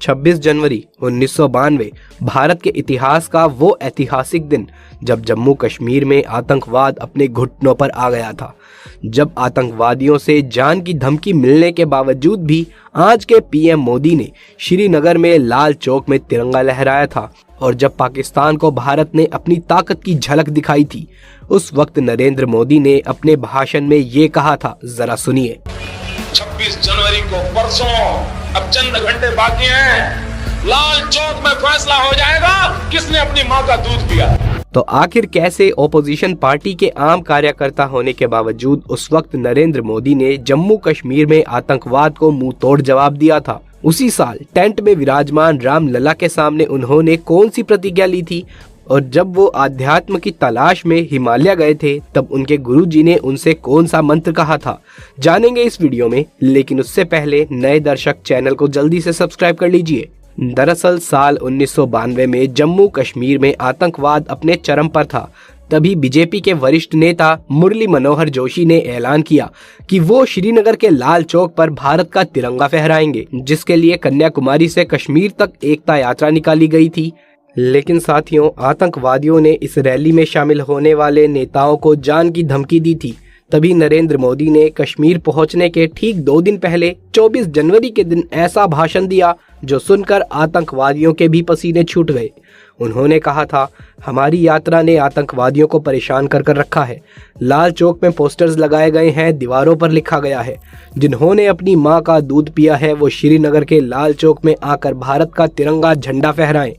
26 जनवरी 1992 भारत के इतिहास का वो ऐतिहासिक दिन जब जम्मू कश्मीर में आतंकवाद अपने घुटनों पर आ गया था। जब आतंकवादियों से जान की धमकी मिलने के बावजूद भी आज के पीएम मोदी ने श्रीनगर में लाल चौक में तिरंगा लहराया था और जब पाकिस्तान को भारत ने अपनी ताकत की झलक दिखाई थी, उस वक्त नरेंद्र मोदी ने अपने भाषण में ये कहा था, जरा सुनिए। 26 जनवरी को परसों, अब चंद घंटे बाकी हैं, लाल चौक में फैसला हो जाएगा किसने अपनी मां का दूध पिया। तो आखिर कैसे ओपोजिशन पार्टी के आम कार्यकर्ता होने के बावजूद उस वक्त नरेंद्र मोदी ने जम्मू कश्मीर में आतंकवाद को मुंह तोड़ जवाब दिया था। उसी साल टेंट में विराजमान रामलला के सामने उन्होंने कौन सी प्रतिज्ञा ली थी और जब वो आध्यात्म की तलाश में हिमालय गए थे तब उनके गुरुजी ने उनसे कौन सा मंत्र कहा था, जानेंगे इस वीडियो में। लेकिन उससे पहले नए दर्शक चैनल को जल्दी से सब्सक्राइब कर लीजिए। दरअसल साल 1992 में जम्मू कश्मीर में आतंकवाद अपने चरम पर था। तभी बीजेपी के वरिष्ठ नेता मुरली मनोहर जोशी ने ऐलान किया कि वो श्रीनगर के लाल चौक पर भारत का तिरंगा फहराएंगे, जिसके लिए कन्याकुमारी से कश्मीर तक एकता यात्रा निकाली गई थी। लेकिन साथियों, आतंकवादियों ने इस रैली में शामिल होने वाले नेताओं को जान की धमकी दी थी। तभी नरेंद्र मोदी ने कश्मीर पहुंचने के ठीक 2 दिन पहले 24 जनवरी के दिन ऐसा भाषण दिया जो सुनकर आतंकवादियों के भी पसीने छूट गए। उन्होंने कहा था, हमारी यात्रा ने आतंकवादियों को परेशान कर रखा है। लाल चौक में पोस्टर्स लगाए गए हैं, दीवारों पर लिखा गया है, जिन्होंने अपनी मां का दूध पिया है वो श्रीनगर के लाल चौक में आकर भारत का तिरंगा झंडा फहराएं।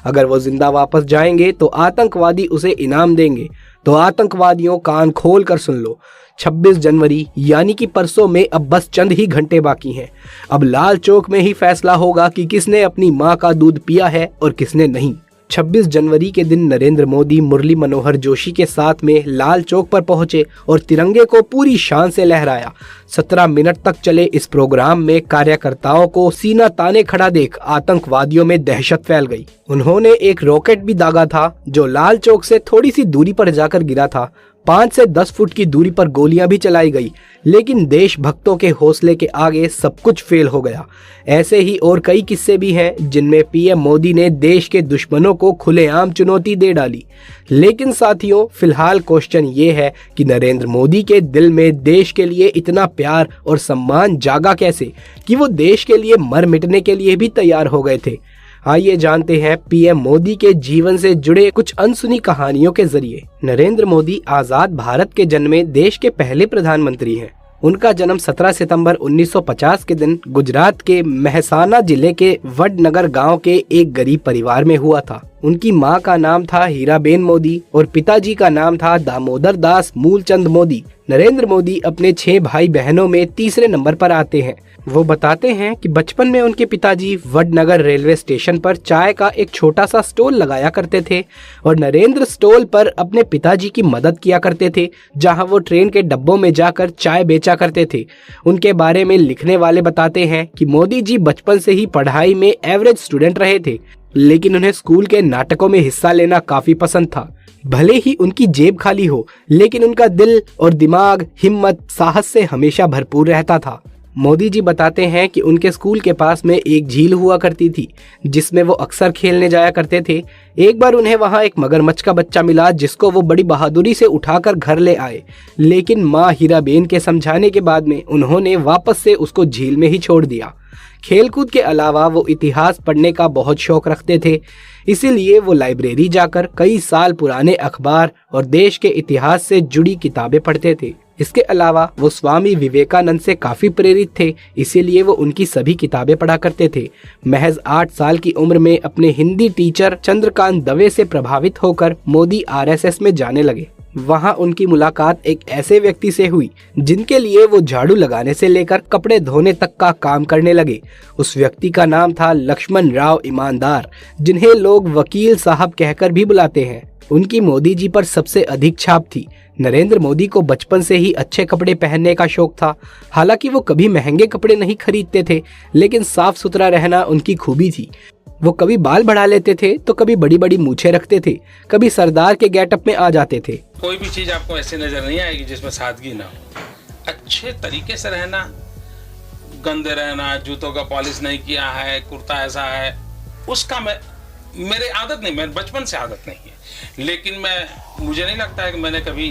अगर वो जिंदा वापस जाएंगे तो आतंकवादी उसे इनाम देंगे। तो आतंकवादियों, कान खोल कर सुन लो, 26 जनवरी यानी कि परसों में अब बस चंद ही घंटे बाकी हैं। अब लाल चौक में ही फैसला होगा कि किसने अपनी मां का दूध पिया है और किसने नहीं। 26 जनवरी के दिन नरेंद्र मोदी मुरली मनोहर जोशी के साथ में लाल चौक पर पहुंचे और तिरंगे को पूरी शान से लहराया। 17 मिनट तक चले इस प्रोग्राम में कार्यकर्ताओं को सीना ताने खड़ा देख आतंकवादियों में दहशत फैल गई। उन्होंने एक रॉकेट भी दागा था जो लाल चौक से थोड़ी सी दूरी पर जाकर गिरा था। 5 से 10 फुट की दूरी पर गोलियां भी चलाई गई, लेकिन देशभक्तों के हौसले के आगे सब कुछ फेल हो गया। ऐसे ही और कई किस्से भी हैं जिनमें पीएम मोदी ने देश के दुश्मनों को खुलेआम चुनौती दे डाली। लेकिन साथियों, फिलहाल क्वेश्चन ये है कि नरेंद्र मोदी के दिल में देश के लिए इतना प्यार और सम्मान जागा कैसे कि वो देश के लिए मर मिटने के लिए भी तैयार हो गए थे। आइए जानते हैं पीएम मोदी के जीवन से जुड़े कुछ अनसुनी कहानियों के जरिए। नरेंद्र मोदी आजाद भारत के जन्मे देश के पहले प्रधानमंत्री हैं। उनका जन्म 17 सितंबर 1950 के दिन गुजरात के मेहसाना जिले के वडनगर गांव के एक गरीब परिवार में हुआ था। उनकी मां का नाम था हीराबेन मोदी और पिताजी का नाम था दामोदर दास मूलचंद मोदी। नरेंद्र मोदी अपने 6 भाई बहनों में तीसरे नंबर पर आते हैं। वो बताते हैं कि बचपन में उनके पिताजी वडनगर रेलवे स्टेशन पर चाय का एक छोटा सा स्टॉल लगाया करते थे और नरेंद्र स्टॉल पर अपने पिताजी की मदद किया करते थे, जहां वो ट्रेन के डब्बों में जाकर चाय बेचा करते थे। उनके बारे में लिखने वाले बताते हैं कि मोदी जी बचपन से ही पढ़ाई में एवरेज स्टूडेंट रहे थे, लेकिन उन्हें स्कूल के नाटकों में हिस्सा लेना काफी पसंद था। भले ही उनकी जेब खाली हो, लेकिन उनका दिल और दिमाग, हिम्मत, साहस से हमेशा भरपूर रहता था। मोदी जी बताते हैं कि उनके स्कूल के पास में एक झील हुआ करती थी जिसमें वो अक्सर खेलने जाया करते थे। एक बार उन्हें वहां एक मगरमच्छ का बच्चा मिला जिसको वो बड़ी बहादुरी से उठाकर घर ले आए, लेकिन माँ हीराबेन के समझाने के बाद में उन्होंने वापस से उसको झील में ही छोड़ दिया। खेलकूद के अलावा वो इतिहास पढ़ने का बहुत शौक रखते थे, इसीलिए वो लाइब्रेरी जाकर कई साल पुराने अखबार और देश के इतिहास से जुड़ी किताबें पढ़ते थे। इसके अलावा वो स्वामी विवेकानंद से काफी प्रेरित थे, इसीलिए वो उनकी सभी किताबें पढ़ा करते थे। महज 8 साल की उम्र में अपने हिंदी टीचर चंद्रकांत दवे से प्रभावित होकर मोदी आरएसएस में जाने लगे। वहां उनकी मुलाकात एक ऐसे व्यक्ति से हुई जिनके लिए वो झाड़ू लगाने से लेकर कपड़े धोने तक का काम करने लगे। उस व्यक्ति का नाम था लक्ष्मण राव ईमानदार, जिन्हें लोग वकील साहब कहकर भी बुलाते हैं। उनकी मोदी जी पर सबसे अधिक छाप थी। नरेंद्र मोदी को बचपन से ही अच्छे कपड़े पहनने का शौक था। हालांकि वो कभी महंगे कपड़े नहीं खरीदते थे, लेकिन साफ सुथरा रहना उनकी खूबी थी। वो कभी बाल बढ़ा लेते थे तो कभी बड़ी बड़ी मूछें रखते थे, कभी सरदार के गेटअप में आ जाते थे। कोई भी चीज आपको ऐसे नजर नहीं आएगी जिसमें सादगी ना हो। अच्छे तरीके से रहना, गंदे रहना, जूतों का पॉलिश नहीं किया है, कुर्ता ऐसा है, उसका मेरे आदत नहीं, मैं बचपन से आदत नहीं है। लेकिन मुझे नहीं लगता है कि मैंने कभी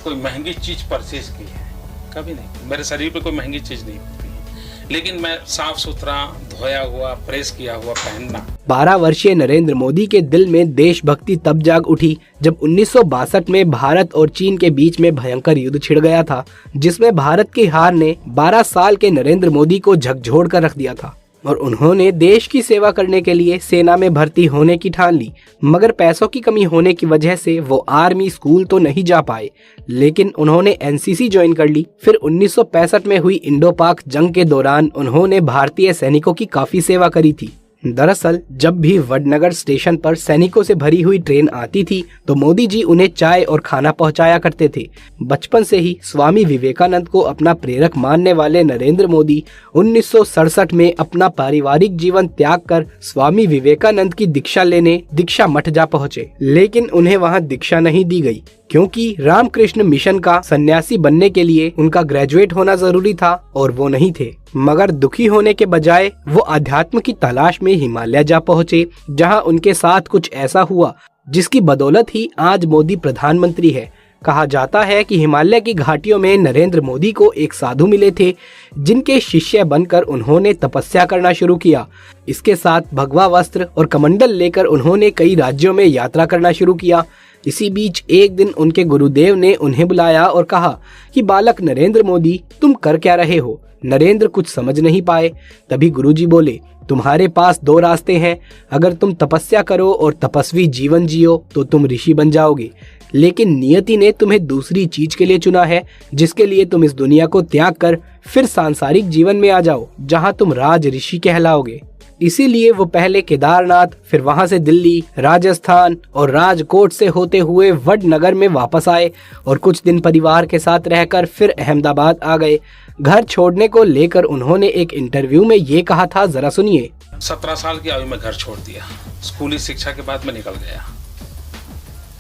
कोई महंगी चीज परचेज की है, कभी नहीं। मेरे शरीर पे कोई महंगी चीज नहीं होती है, लेकिन मैं साफ सुथरा, धोया हुआ, प्रेस किया हुआ पहनना। 12 वर्षीय नरेंद्र मोदी के दिल में देशभक्ति तब जाग उठी जब 1962 में भारत और चीन के बीच में भयंकर युद्ध छिड़ गया था, जिसमें भारत की हार ने 12 साल के नरेंद्र मोदी को झकझोर कर रख दिया था और उन्होंने देश की सेवा करने के लिए सेना में भर्ती होने की ठान ली। मगर पैसों की कमी होने की वजह से वो आर्मी स्कूल तो नहीं जा पाए, लेकिन उन्होंने एनसीसी ज्वाइन कर ली। फिर 1965 में हुई इंडो पाक जंग के दौरान उन्होंने भारतीय सैनिकों की काफी सेवा करी थी। दरअसल जब भी वडनगर स्टेशन पर सैनिकों से भरी हुई ट्रेन आती थी तो मोदी जी उन्हें चाय और खाना पहुंचाया करते थे। बचपन से ही स्वामी विवेकानंद को अपना प्रेरक मानने वाले नरेंद्र मोदी 1967 में अपना पारिवारिक जीवन त्याग कर स्वामी विवेकानंद की दीक्षा लेने दीक्षा मठ जा पहुंचे। लेकिन उन्हें वहां दीक्षा नहीं दी गई क्योंकि रामकृष्ण मिशन का सन्यासी बनने के लिए उनका ग्रेजुएट होना जरूरी था और वो नहीं थे। मगर दुखी होने के बजाय वो अध्यात्म की तलाश में हिमालय जा पहुंचे, जहां उनके साथ कुछ ऐसा हुआ जिसकी बदौलत ही आज मोदी प्रधानमंत्री है। कहा जाता है कि हिमालय की घाटियों में नरेंद्र मोदी को एक साधु मिले थे, जिनके शिष्य बनकर उन्होंने तपस्या करना शुरू किया। इसके साथ भगवा वस्त्र और कमंडल लेकर उन्होंने कई राज्यों में यात्रा करना शुरू किया। इसी बीच एक दिन उनके गुरुदेव ने उन्हें बुलाया और कहा कि बालक नरेंद्र मोदी, तुम कर क्या रहे हो। नरेंद्र कुछ समझ नहीं पाए। तभी गुरुजी बोले, तुम्हारे पास 2 रास्ते हैं। अगर तुम तपस्या करो और तपस्वी जीवन जियो तो तुम ऋषि बन जाओगे, लेकिन नियति ने तुम्हें दूसरी चीज के लिए चुना है, जिसके लिए तुम इस दुनिया को त्याग कर फिर सांसारिक जीवन में आ जाओ, जहां तुम राज ऋषि कहलाओगे। इसीलिए वो पहले केदारनाथ, फिर वहां से दिल्ली, राजस्थान और राजकोट से होते हुए वडनगर में वापस आए और कुछ दिन परिवार के साथ रहकर फिर अहमदाबाद आ गए। घर छोड़ने को लेकर उन्होंने एक इंटरव्यू में ये कहा था, जरा सुनिए। 17 साल की आयु में घर छोड़ दिया। स्कूली शिक्षा के बाद मैं निकल गया।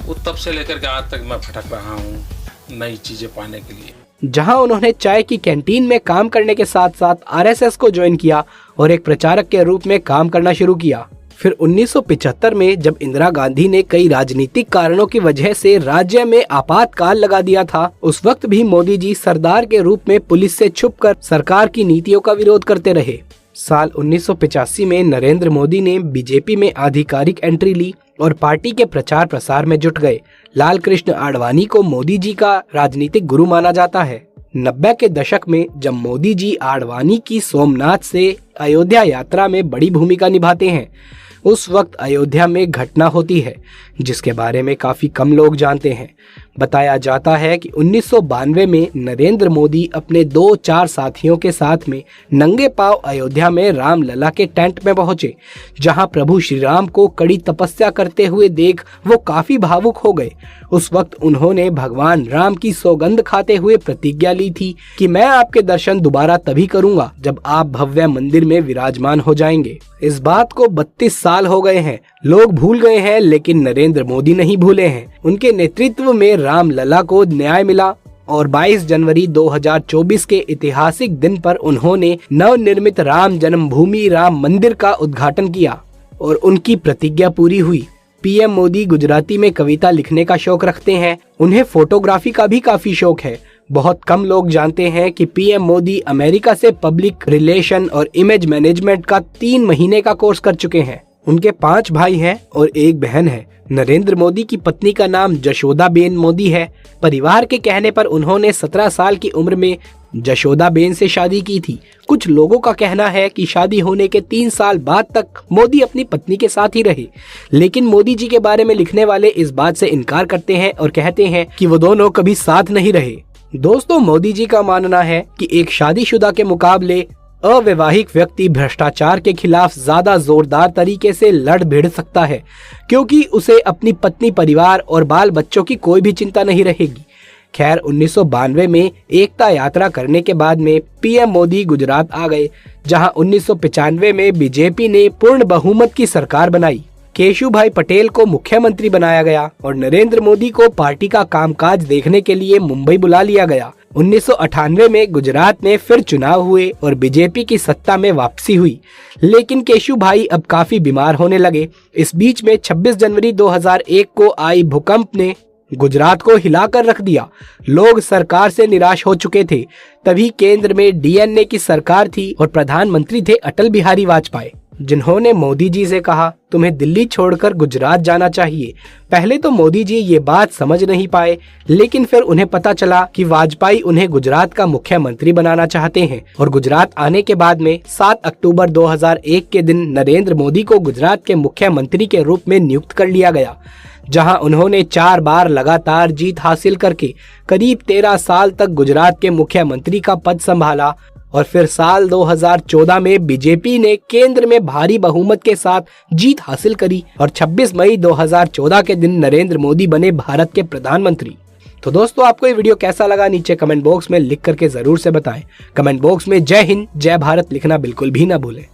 वो तब से लेकर के आज तक मैं भटक रहा हूँ नई चीजें पाने के लिए। जहां उन्होंने चाय की कैंटीन में काम करने के साथ साथ आरएसएस को ज्वाइन किया और एक प्रचारक के रूप में काम करना शुरू किया। फिर 1975 में जब इंदिरा गांधी ने कई राजनीतिक कारणों की वजह से राज्य में आपातकाल लगा दिया था, उस वक्त भी मोदी जी सरदार के रूप में पुलिस से छुपकर सरकार की नीतियों का विरोध करते रहे। साल 1985 में नरेंद्र मोदी ने बीजेपी में आधिकारिक एंट्री ली और पार्टी के प्रचार प्रसार में जुट गए। लाल कृष्ण आडवाणी को मोदी जी का राजनीतिक गुरु माना जाता है। 90 के दशक में जब मोदी जी आडवाणी की सोमनाथ से अयोध्या यात्रा में बड़ी भूमिका निभाते हैं, उस वक्त अयोध्या में घटना होती है जिसके बारे में काफी कम लोग जानते हैं। बताया जाता है कि 1992 में नरेंद्र मोदी अपने 2-4 साथियों के साथ में नंगे पांव अयोध्या में रामलला के टेंट में पहुंचे, जहां प्रभु श्री राम को कड़ी तपस्या करते हुए देख वो काफी भावुक हो गए। उस वक्त उन्होंने भगवान राम की सौगंध खाते हुए प्रतिज्ञा ली थी कि मैं आपके दर्शन दोबारा तभी करूंगा जब आप भव्य मंदिर में विराजमान हो जाएंगे। इस बात को 32 साल हो गए हैं, लोग भूल गए हैं, लेकिन नरेंद्र मोदी नहीं भूले हैं। उनके नेतृत्व में रामलला को न्याय मिला और 22 जनवरी 2024 के ऐतिहासिक दिन पर उन्होंने नवनिर्मित राम जन्मभूमि राम मंदिर का उद्घाटन किया और उनकी प्रतिज्ञा पूरी हुई। पीएम मोदी गुजराती में कविता लिखने का शौक रखते हैं। उन्हें फोटोग्राफी का भी काफी शौक है। बहुत कम लोग जानते हैं कि पीएम मोदी अमेरिका से पब्लिक रिलेशन और इमेज मैनेजमेंट का 3 महीने का कोर्स कर चुके हैं। उनके 5 भाई हैं और 1 बहन है। नरेंद्र मोदी की पत्नी का नाम जशोदाबेन मोदी है। परिवार के कहने पर उन्होंने 17 साल की उम्र में जशोदाबेन से शादी की थी। कुछ लोगों का कहना है कि शादी होने के 3 साल बाद तक मोदी अपनी पत्नी के साथ ही रहे, लेकिन मोदी जी के बारे में लिखने वाले इस बात से इनकार करते हैं और कहते हैं कि वो दोनों कभी साथ नहीं रहे। दोस्तों, मोदी जी का मानना है कि एक शादीशुदा के मुकाबले अवैवाहिक व्यक्ति भ्रष्टाचार के खिलाफ ज्यादा जोरदार तरीके से लड़ भिड़ सकता है, क्योंकि उसे अपनी पत्नी, परिवार और बाल बच्चों की कोई भी चिंता नहीं रहेगी। खैर, 1992 में एकता यात्रा करने के बाद में पीएम मोदी गुजरात आ गए, जहां 1995 में बीजेपी ने पूर्ण बहुमत की सरकार बनाई। केशुभाई पटेल को मुख्यमंत्री बनाया गया और नरेंद्र मोदी को पार्टी का कामकाज देखने के लिए मुंबई बुला लिया गया। 1998 में गुजरात में फिर चुनाव हुए और बीजेपी की सत्ता में वापसी हुई, लेकिन केशुभाई अब काफी बीमार होने लगे। इस बीच में 26 जनवरी 2001 को आई भूकंप ने गुजरात को हिलाकर रख दिया। लोग सरकार से निराश हो चुके थे। तभी केंद्र में डीएनए की सरकार थी और प्रधानमंत्री थे अटल बिहारी वाजपेयी, जिन्होंने मोदी जी से कहा तुम्हें दिल्ली छोड़कर गुजरात जाना चाहिए। पहले तो मोदी जी ये बात समझ नहीं पाए, लेकिन फिर उन्हें पता चला कि वाजपेयी उन्हें गुजरात का मुख्यमंत्री बनाना चाहते हैं और गुजरात आने के बाद में 7 अक्टूबर 2001 के दिन नरेंद्र मोदी को गुजरात के मुख्यमंत्री के रूप में नियुक्त कर लिया गया, जहां उन्होंने 4 बार लगातार जीत हासिल करके करीब 13 साल तक गुजरात के मुख्यमंत्री का पद संभाला। और फिर साल 2014 में बीजेपी ने केंद्र में भारी बहुमत के साथ जीत हासिल करी और 26 मई 2014 के दिन नरेंद्र मोदी बने भारत के प्रधानमंत्री। तो दोस्तों, आपको ये वीडियो कैसा लगा नीचे कमेंट बॉक्स में लिख करके जरूर से बताएं। कमेंट बॉक्स में जय हिंद जय भारत लिखना बिल्कुल भी ना भूलें।